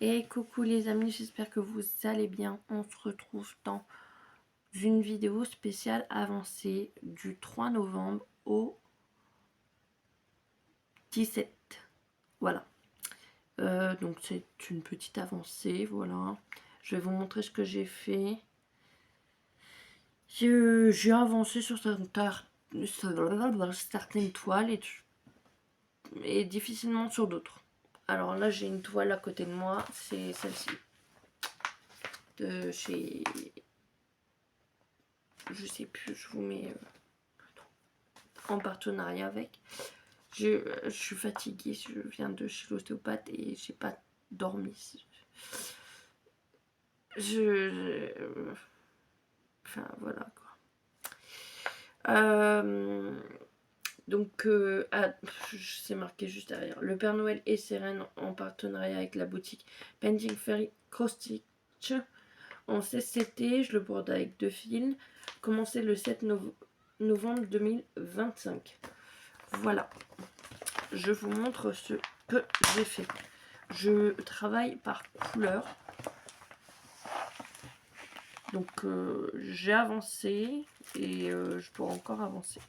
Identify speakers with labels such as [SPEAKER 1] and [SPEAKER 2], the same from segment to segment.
[SPEAKER 1] Et coucou les amis, j'espère que vous allez bien. On se retrouve dans une vidéo spéciale avancée du 3 novembre au 17. Voilà. Donc c'est une petite avancée, voilà. Je vais vous montrer ce que j'ai fait. J'ai avancé sur certaines toiles et difficilement sur d'autres. Alors là, j'ai une toile à côté de moi, c'est celle-ci. De chez... Je sais plus, je vous mets en partenariat avec. Je suis fatiguée, je viens de chez l'ostéopathe et j'ai pas dormi. Enfin voilà quoi. Donc, c'est marqué juste derrière. Le Père Noël et Sérène en partenariat avec la boutique Painting Fairy Cross Stitch en CCT. Je le borde avec 2 fils. Commencé le 7 novembre 2025. Voilà. Je vous montre ce que j'ai fait. Je travaille par couleur. Donc j'ai avancé et je pourrais encore avancer.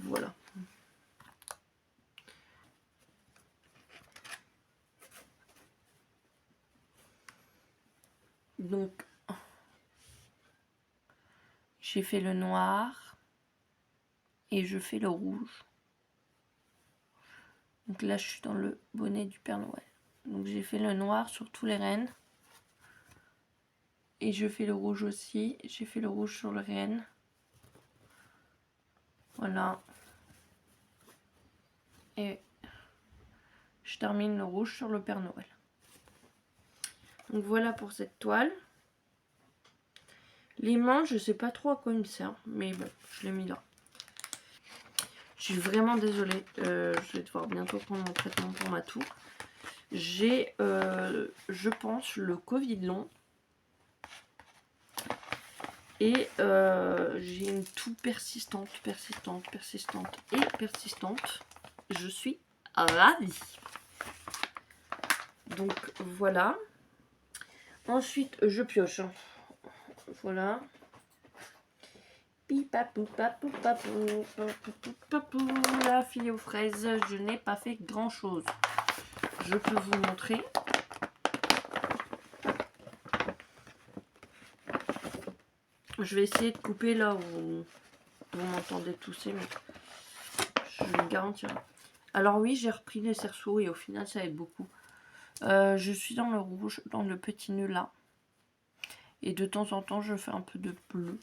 [SPEAKER 1] Voilà. Donc j'ai fait le noir et je fais le rouge. Donc là je suis dans le bonnet du Père Noël. Donc j'ai fait le noir sur tous les rennes. Et je fais le rouge aussi. J'ai fait le rouge sur le renne. Voilà. Et je termine le rouge sur le Père Noël. Donc voilà pour cette toile. Les mains, je sais pas trop à quoi il me sert. Mais bon, je l'ai mis là. Je suis vraiment désolée. Je vais devoir bientôt prendre mon traitement pour ma toux. J'ai, je pense, le Covid long. Et j'ai une toux persistante. Je suis ravie. Donc voilà. Ensuite, je pioche. Voilà. Pipapou, papou, papou, papou, papou, la fille aux fraises. Je n'ai pas fait grand chose. Je peux vous montrer. Je vais essayer de couper là où vous m'entendez tousser, mais je vais me garantir. Alors oui, j'ai repris les cerceaux et au final ça aide beaucoup. Je suis dans le rouge, dans le petit nœud là. Et de temps en temps je fais un peu de bleu.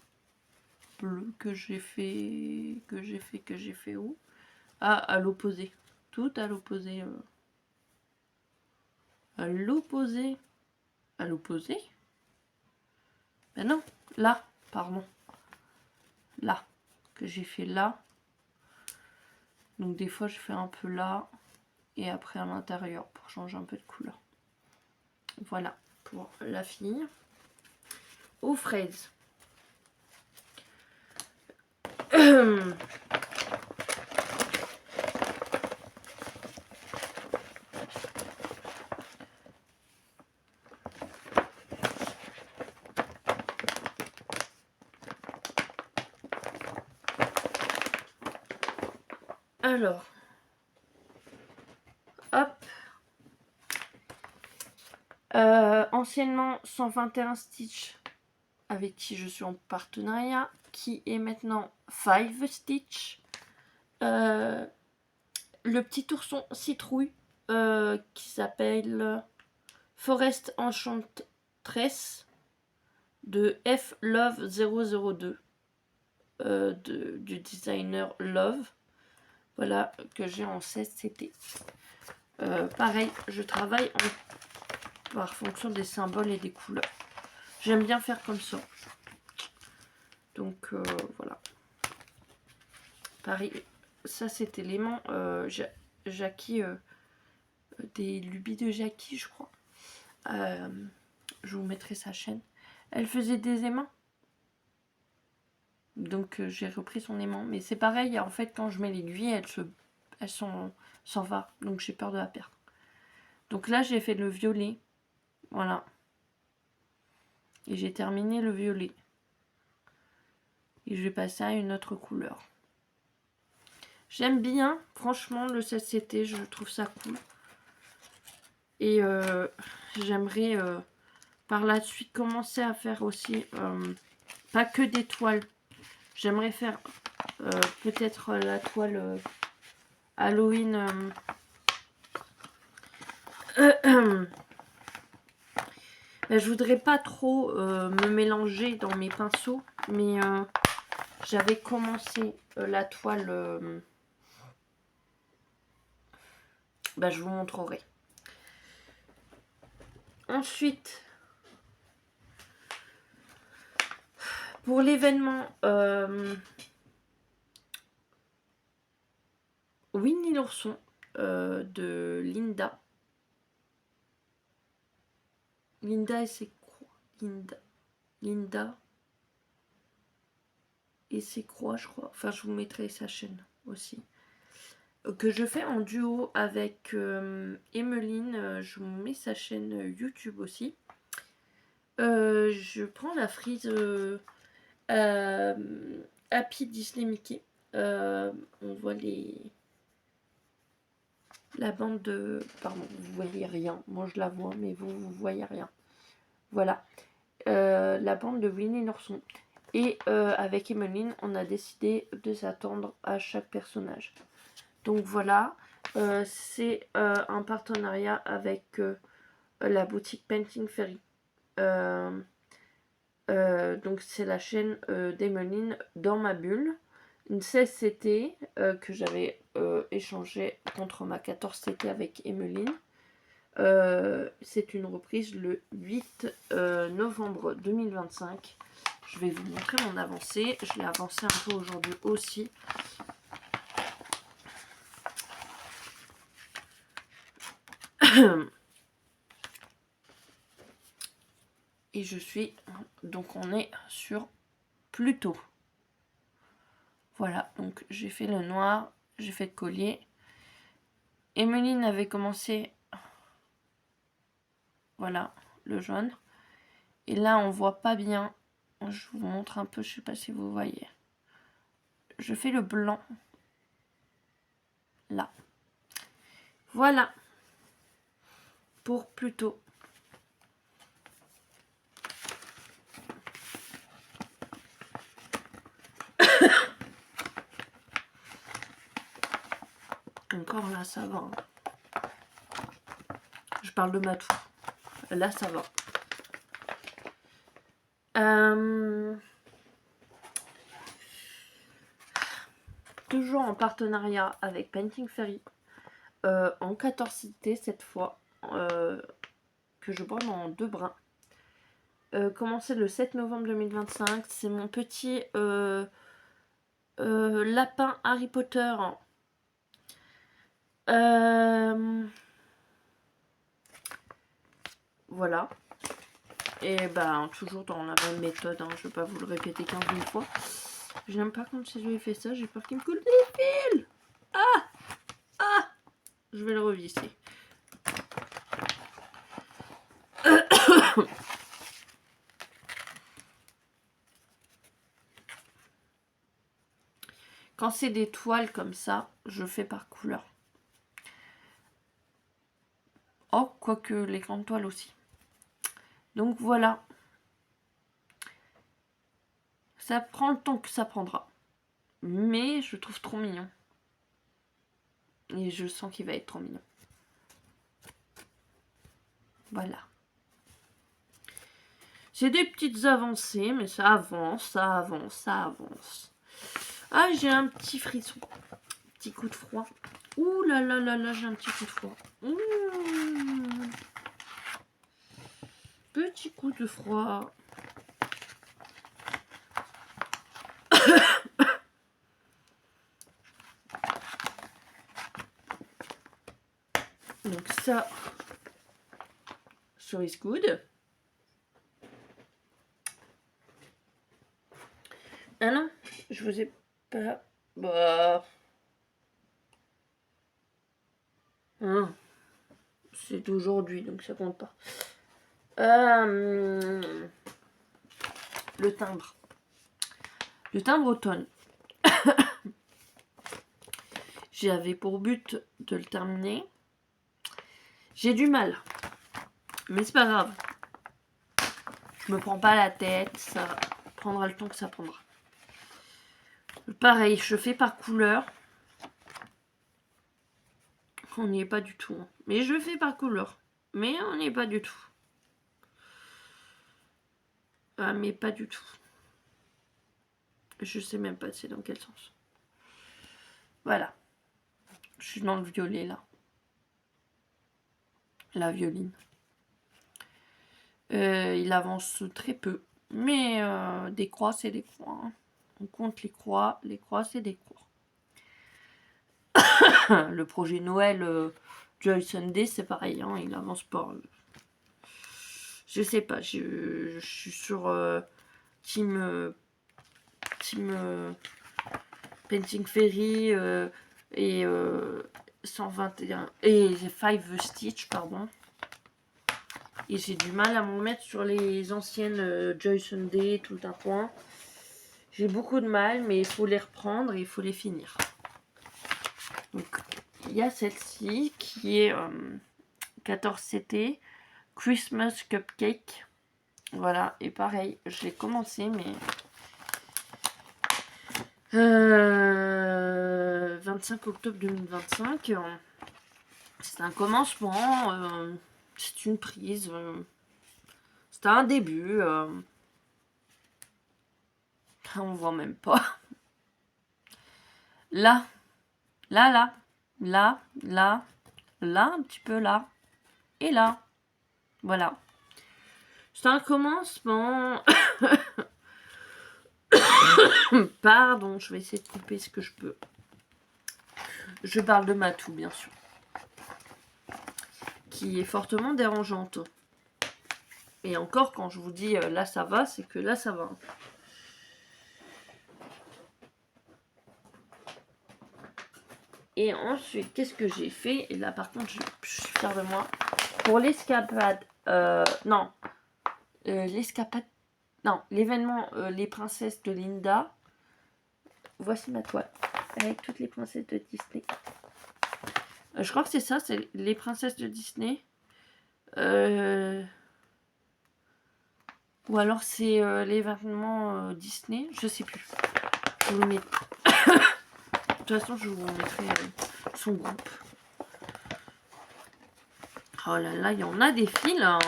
[SPEAKER 1] Bleu que j'ai fait où? Ah, à l'opposé. Tout à l'opposé. À l'opposé. À l'opposé? Ben non, là, pardon. Là, que j'ai fait là. Donc des fois je fais un peu là. Et après à l'intérieur pour changer un peu de couleur. Voilà pour la fille. Aux fraises. Alors, hop. Anciennement 121 Stitch, avec qui je suis en partenariat, qui est maintenant 5 Stitch. Le petit ourson citrouille qui s'appelle Forest Enchantress de F Love 002 du designer Love. Voilà, que j'ai en 16 CT. Pareil, je travaille par fonction des symboles et des couleurs. J'aime bien faire comme ça. Donc voilà. Pareil, ça c'était l'aimant Jackie, des lubies de Jackie, je crois. Je vous mettrai sa chaîne. Elle faisait des aimants. Donc j'ai repris son aimant. Mais c'est pareil, en fait, quand je mets l'aiguille, elle s'en va. Donc j'ai peur de la perdre. Donc là, j'ai fait le violet. Voilà. Et j'ai terminé le violet. Et je vais passer à une autre couleur. J'aime bien, franchement, le 7CT, je trouve ça cool. Et j'aimerais par la suite commencer à faire aussi, pas que des toiles. J'aimerais faire peut-être la toile Halloween. Je voudrais pas trop me mélanger dans mes pinceaux, mais j'avais commencé la toile. Je vous montrerai. Ensuite, pour l'événement Winnie l'ourson de Linda. Linda et ses croix. Linda et ses croix, je crois. Enfin, je vous mettrai sa chaîne aussi. Que je fais en duo avec Emeline. Je vous mets sa chaîne YouTube aussi. Je prends la frise Happy Disney Mickey. On voit la bande de... Pardon, vous voyez rien. Moi, je la vois, mais vous voyez rien. Voilà. La bande de Winnie l'ourson. Et avec Emeline, on a décidé de s'attendre à chaque personnage. Donc voilà. C'est un partenariat avec la boutique Painting Fairy. Donc c'est la chaîne d'Emeline dans ma bulle. Une 16CT que j'avais échangé contre ma 14CT avec Emeline. C'est une reprise le 8 novembre 2025. Je vais vous montrer mon avancée. Je l'ai avancé un peu aujourd'hui aussi. Et je suis... Donc on est sur Pluto. Voilà, donc j'ai fait le noir, j'ai fait le collier. Emeline avait commencé... Voilà, le jaune. Et là, on voit pas bien. Je vous montre un peu, je sais pas si vous voyez. Je fais le blanc. Là. Voilà. Pour Pluto. Encore là, ça va. Je parle de ma tour. Là, ça va. Toujours en partenariat avec Painting Fairy. En 14 cette fois. Que je borne en 2 brins. Commencé le 7 novembre 2025. C'est mon petit lapin Harry Potter. Voilà. Et toujours dans la même méthode. Je ne vais pas vous le répéter 15 000 fois. J'aime pas quand c'est lui fait ça. J'ai peur qu'il me coule des fils. Ah, je vais le revisser. Quand c'est des toiles comme ça, je fais par couleur. Oh, quoique les grandes toiles aussi. Donc voilà. Ça prend le temps que ça prendra. Mais je trouve trop mignon. Et je sens qu'il va être trop mignon. Voilà. C'est des petites avancées, mais ça avance, ça avance, ça avance. Ah, j'ai un petit frisson. Petit coup de froid. Ouh là là là là, j'ai un petit coup de froid. Ouh. Petit coup de froid. Donc ça, so is good. Ah non, je vous ai pas... Hein, c'est aujourd'hui, donc ça compte pas. Le timbre. Le timbre automne. J'avais pour but de le terminer. J'ai du mal. Mais c'est pas grave. Je me prends pas la tête. Ça prendra le temps que ça prendra. Pareil, je fais par couleur. On n'y est pas du tout. Hein. Mais je fais par couleur. Mais on n'y est pas du tout. Ah, mais pas du tout. Je sais même pas c'est dans quel sens. Voilà. Je suis dans le violet là. La violine. Il avance très peu. Mais des croix, c'est des croix. Hein. On compte les croix. Les croix, c'est des croix. Le projet Noël Joy Sunday, c'est pareil. Hein, il avance pas. Je sais pas. Je suis sur Team Painting Fairy et 121 et 5 Stitch, pardon. Et j'ai du mal à m'en mettre sur les anciennes Joy Sunday, tout un point. J'ai beaucoup de mal, mais il faut les reprendre et il faut les finir. Donc, il y a celle-ci qui est 14 CT, Christmas Cupcake. Voilà, et pareil, je l'ai commencé, mais 25 octobre 2025. C'est un commencement, c'est une prise, c'est un début. On voit même pas. Là, un petit peu là, et là. Voilà. C'est un commencement. Pardon, je vais essayer de couper ce que je peux. Je parle de Matou, bien sûr. Qui est fortement dérangeante. Et encore, quand je vous dis là ça va, c'est que là ça va. Et ensuite, qu'est-ce que j'ai fait? Et là, par contre, je suis fière de moi. Pour l'escapade, l'escapade, non, l'événement Les Princesses de Linda. Voici ma toile avec toutes les princesses de Disney. Je crois que c'est ça, c'est les princesses de Disney. Ou alors c'est l'événement Disney, je sais plus. Je vous le mets. De toute façon, je vous mettrai son groupe. Oh là là, il y en a des fils. Hein.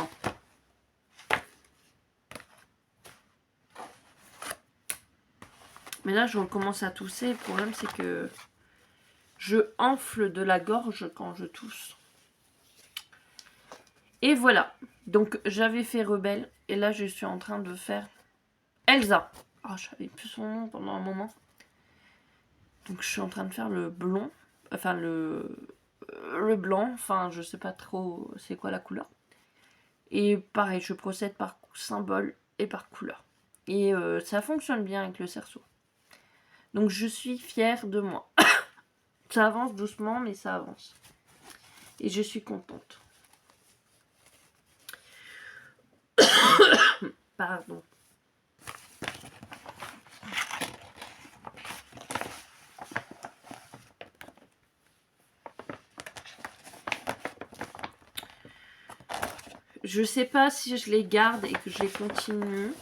[SPEAKER 1] Mais là, je recommence à tousser. Le problème, c'est que je enfle de la gorge quand je tousse. Et voilà. Donc, j'avais fait Rebelle. Et là, je suis en train de faire Elsa. Oh, je savais plus son nom pendant un moment. Donc, je suis en train de faire le blond. Enfin, le blanc. Enfin, je sais pas trop c'est quoi la couleur. Et pareil, je procède par symbole et par couleur. Et ça fonctionne bien avec le cerceau. Donc, je suis fière de moi. Ça avance doucement, mais ça avance. Et je suis contente. Pardon. Je sais pas si je les garde et que je les continue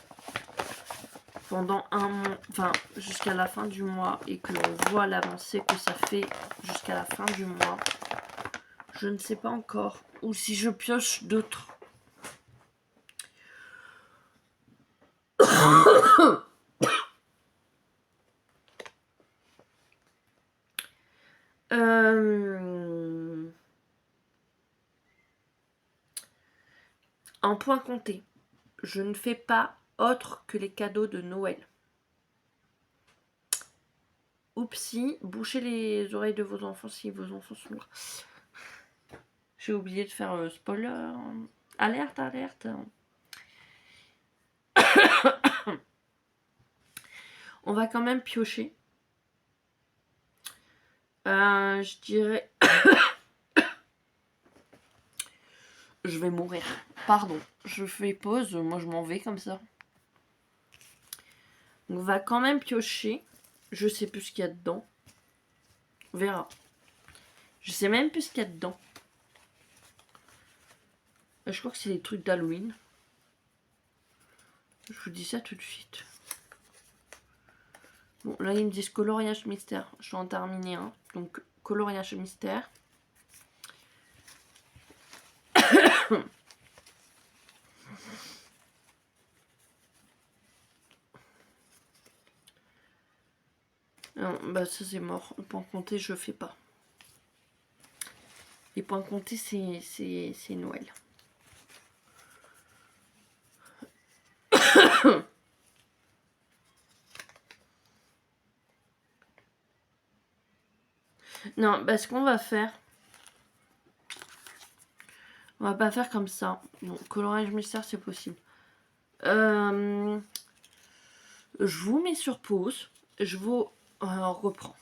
[SPEAKER 1] pendant un mois, enfin jusqu'à la fin du mois et que l'on voit l'avancée que ça fait jusqu'à la fin du mois. Je ne sais pas encore. Ou si je pioche d'autres. En point compté, je ne fais pas autre que les cadeaux de Noël. Oupsie, bouchez les oreilles de vos enfants si vos enfants sont là. J'ai oublié de faire spoiler. Alerte, alerte. On va quand même piocher. Je dirais... Je vais mourir. Pardon, je fais pause, moi je m'en vais comme ça. On va quand même piocher. Je sais plus ce qu'il y a dedans. On verra. Je sais même plus ce qu'il y a dedans. Je crois que c'est des trucs d'Halloween. Je vous dis ça tout de suite. Bon, là, ils me disent coloriage mystère. Je vais en terminer un. Donc, coloriage mystère. Non, bah ça c'est mort. Les points comptés, je fais pas. Les points comptés, c'est Noël. Non, bah ce qu'on va faire, on va pas faire comme ça. Bon, coloriage mystère, c'est possible. Je vous mets sur pause. Je vous reprends.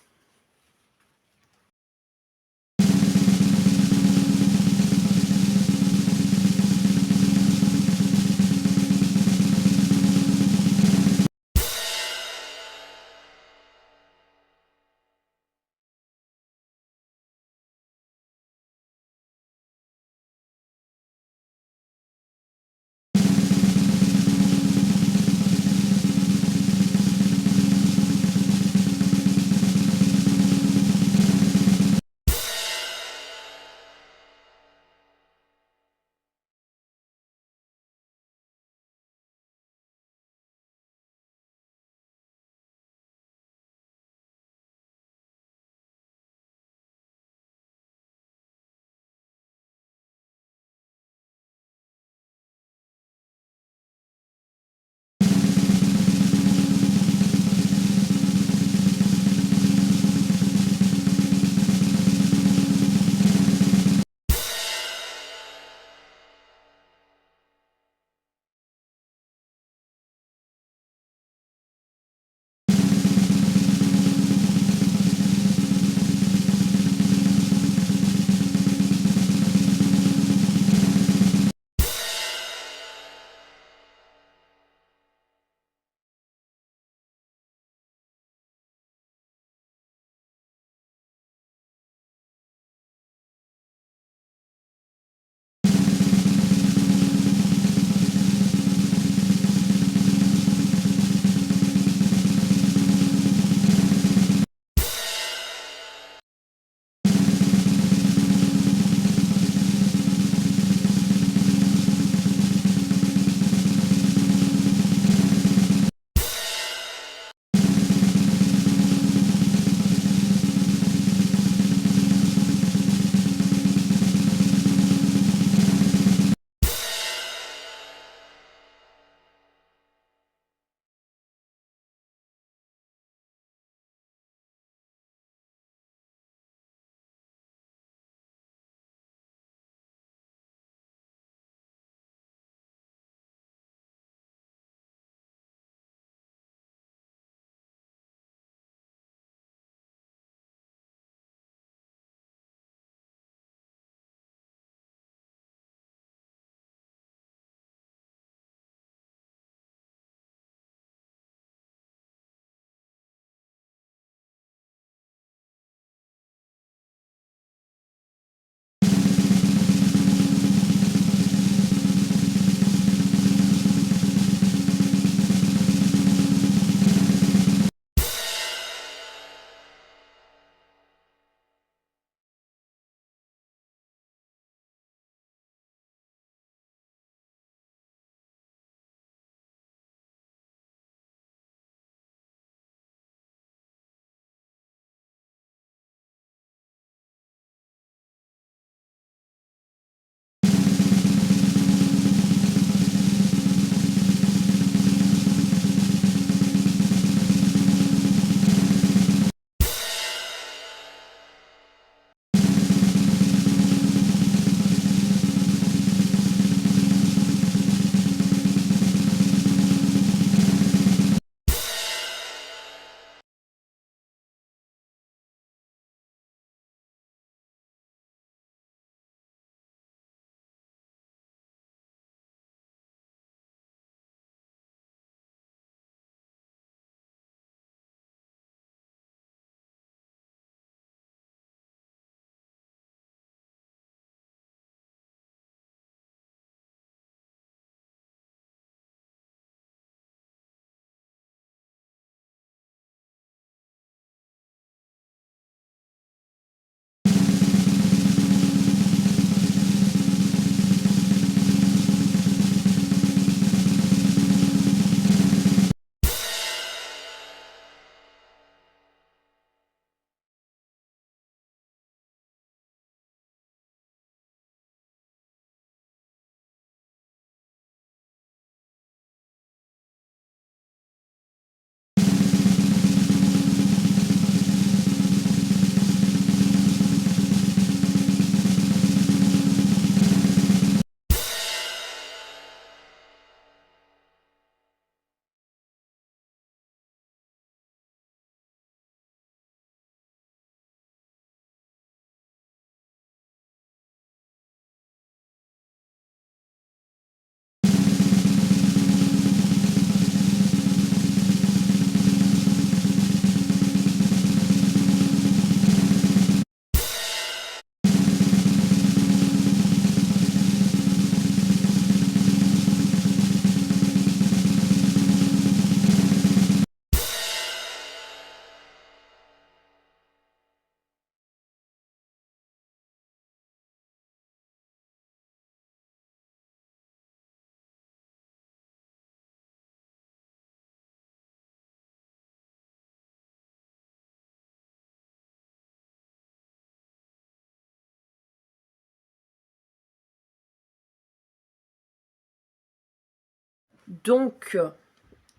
[SPEAKER 1] Donc,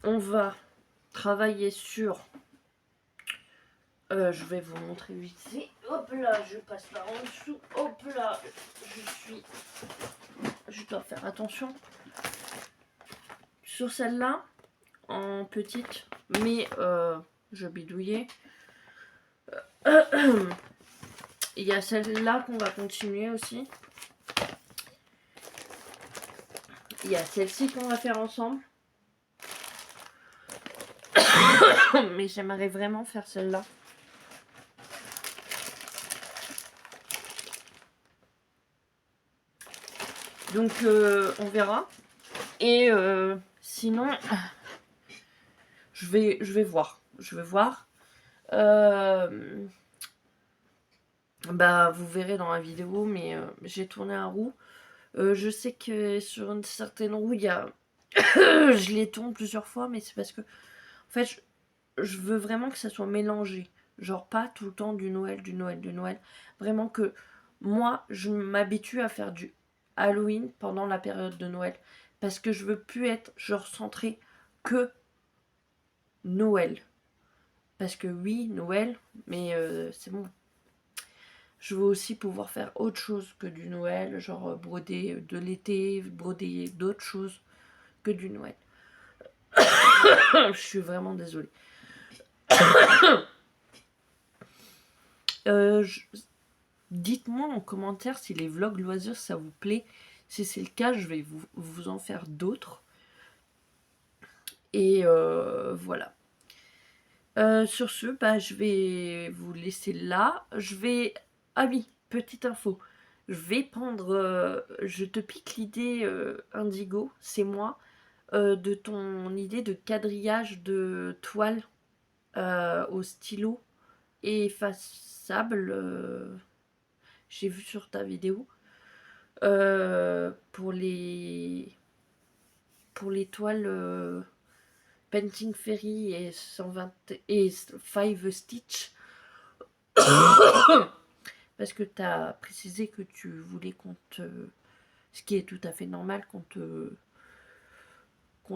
[SPEAKER 1] on va travailler sur... je vais vous montrer vite fait. Hop là, je passe par en dessous. Hop là, je dois faire attention. Sur celle-là, en petite, mais je bidouillais. Il y a celle-là qu'on va continuer aussi. Il y a celle-ci qu'on va faire ensemble. Mais j'aimerais vraiment faire celle-là. Donc on verra. Et sinon, je vais voir. Bah, vous verrez dans la vidéo, mais j'ai tourné un roue. Je sais que sur une certaine roue, il y a... je les tourne plusieurs fois, mais c'est parce que... En fait, je veux vraiment que ça soit mélangé. Genre pas tout le temps du Noël. Vraiment que moi, je m'habitue à faire du Halloween pendant la période de Noël. Parce que je veux plus être genre centré que Noël. Parce que oui, Noël, mais c'est bon. Je veux aussi pouvoir faire autre chose que du Noël, genre broder de l'été, broder d'autres choses que du Noël. Je suis vraiment désolée. Dites-moi en commentaire si les vlogs loisirs ça vous plaît. Si c'est le cas, je vais vous en faire d'autres. Et voilà. Sur ce, bah, je vais vous laisser là. Ah oui, petite info. Je vais prendre... je te pique l'idée, Indigo, c'est moi, de ton idée de quadrillage de toile au stylo effaçable. J'ai vu sur ta vidéo. Pour les toiles Painting Fairy et 120 et 5 Stitch. Parce que tu as précisé que tu voulais qu'on te... Ce qui est tout à fait normal, qu'on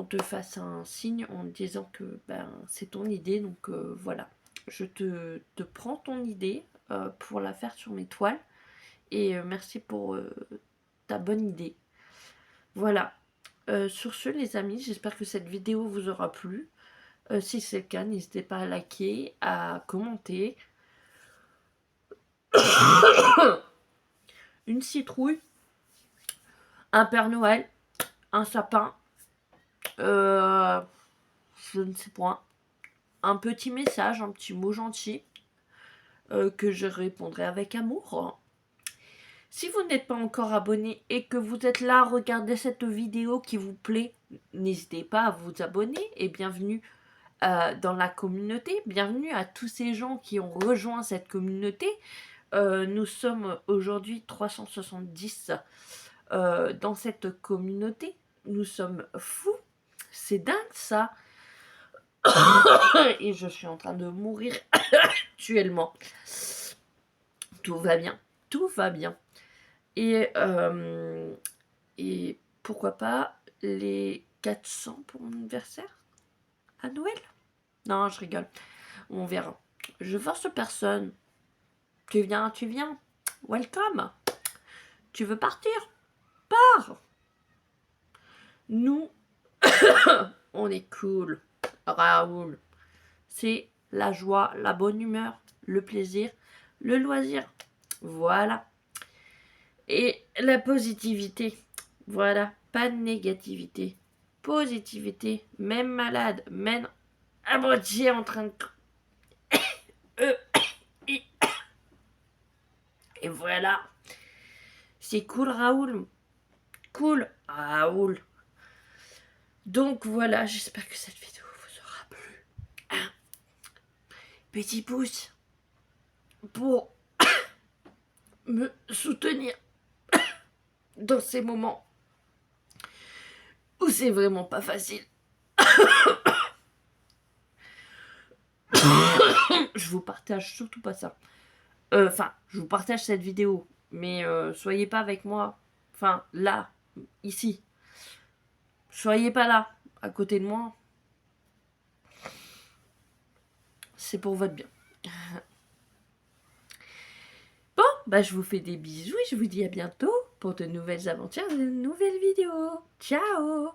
[SPEAKER 1] te fasse un signe en disant que ben, c'est ton idée. Donc voilà, je te prends ton idée pour la faire sur mes toiles. Et merci pour ta bonne idée. Voilà. Sur ce, les amis, j'espère que cette vidéo vous aura plu. Si c'est le cas, n'hésitez pas à liker, à commenter. Une citrouille, un Père Noël, un sapin, je ne sais point, un petit message, un petit mot gentil que je répondrai avec amour. Si vous n'êtes pas encore abonné et que vous êtes là à regarder cette vidéo qui vous plaît, n'hésitez pas à vous abonner et bienvenue dans la communauté. Bienvenue à tous ces gens qui ont rejoint cette communauté. Nous sommes aujourd'hui 370 dans cette communauté. Nous sommes fous. C'est dingue ça. Et je suis en train de mourir actuellement. Tout va bien. Tout va bien. Et pourquoi pas les 400 pour mon anniversaire à Noël? Non, je rigole. On verra. Je force personne. Tu viens. Welcome. Tu veux partir? Pars. Nous, on est cool. Raoul. C'est la joie, la bonne humeur, le plaisir, le loisir. Voilà. Et la positivité. Voilà. Pas de négativité. Positivité. Même malade. Même à moitié en train de... Et voilà. C'est cool, Raoul. Cool, Raoul. Donc voilà, j'espère que cette vidéo vous aura plu. Un petit pouce pour me soutenir dans ces moments où c'est vraiment pas facile. Je vous partage surtout pas ça. Enfin, je vous partage cette vidéo, mais soyez pas avec moi. Enfin, là, ici. Soyez pas là. à côté de moi, c'est pour votre bien. Bon, bah je vous fais des bisous et je vous dis à bientôt pour de nouvelles aventures, de nouvelles vidéos. Ciao!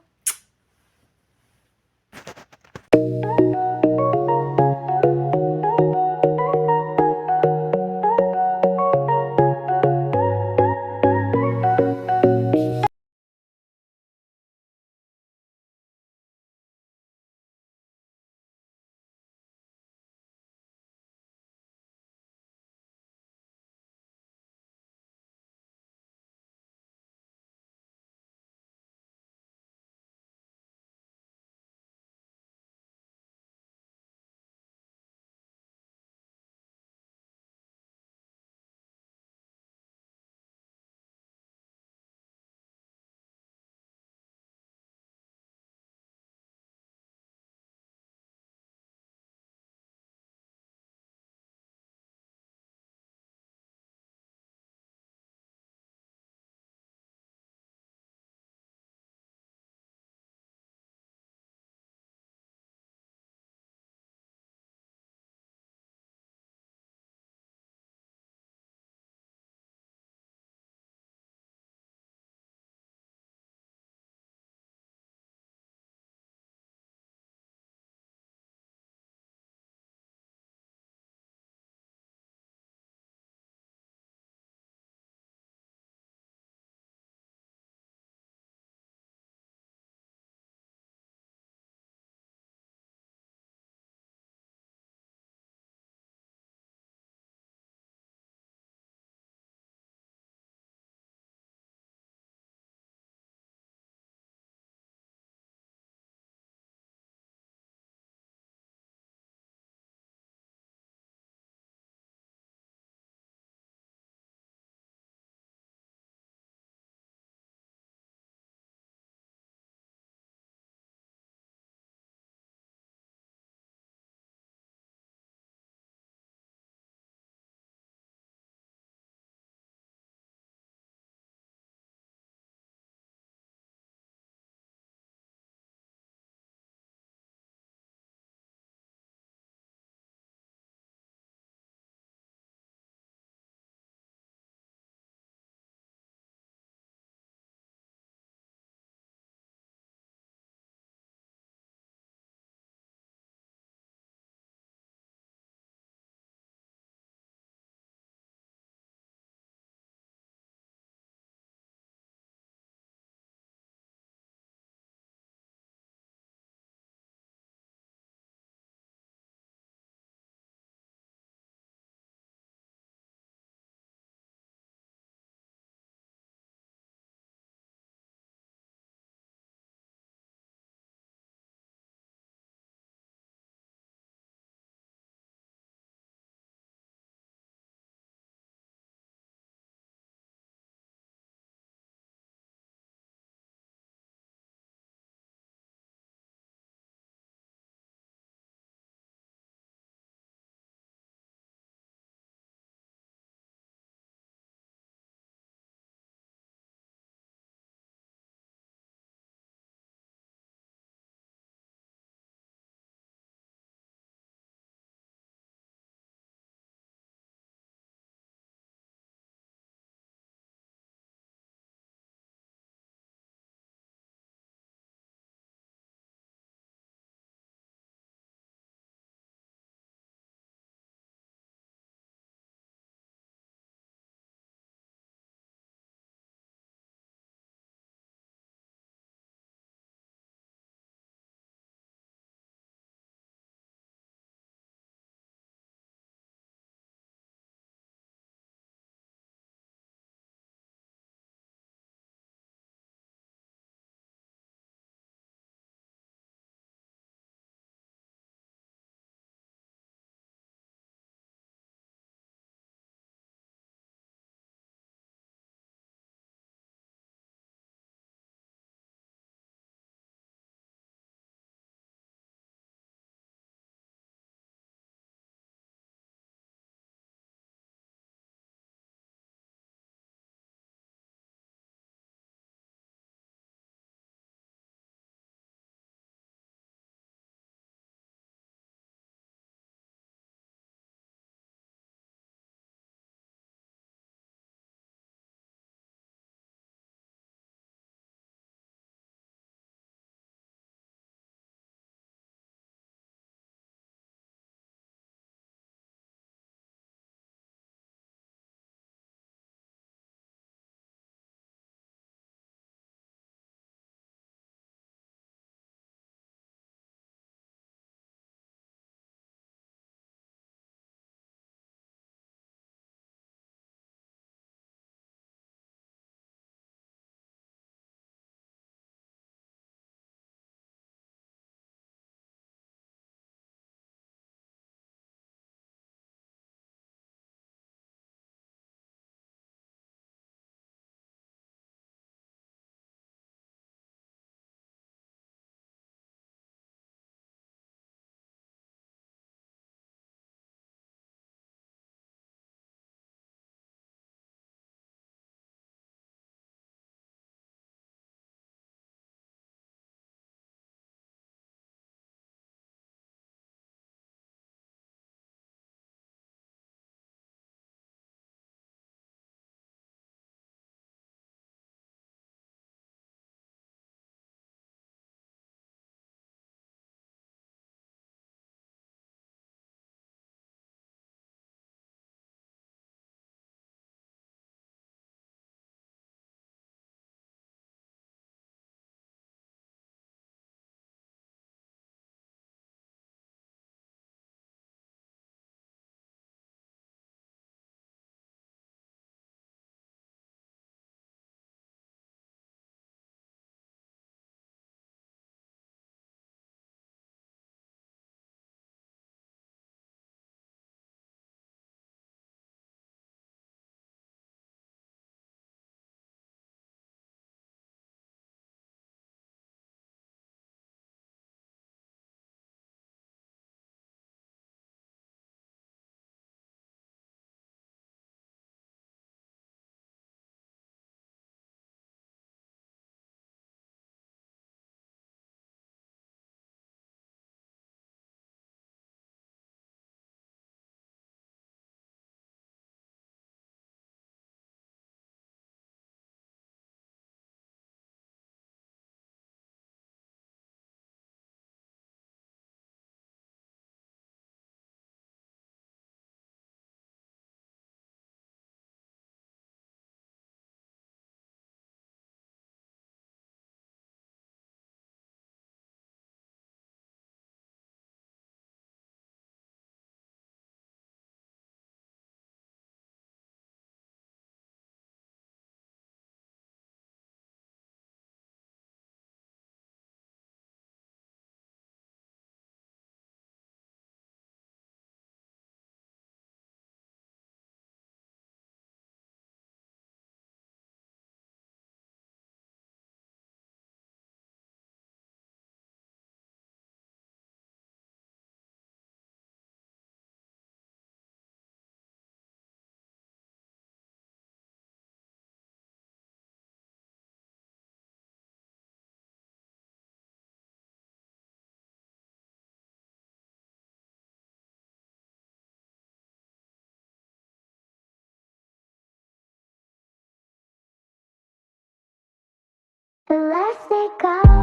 [SPEAKER 2] Elastic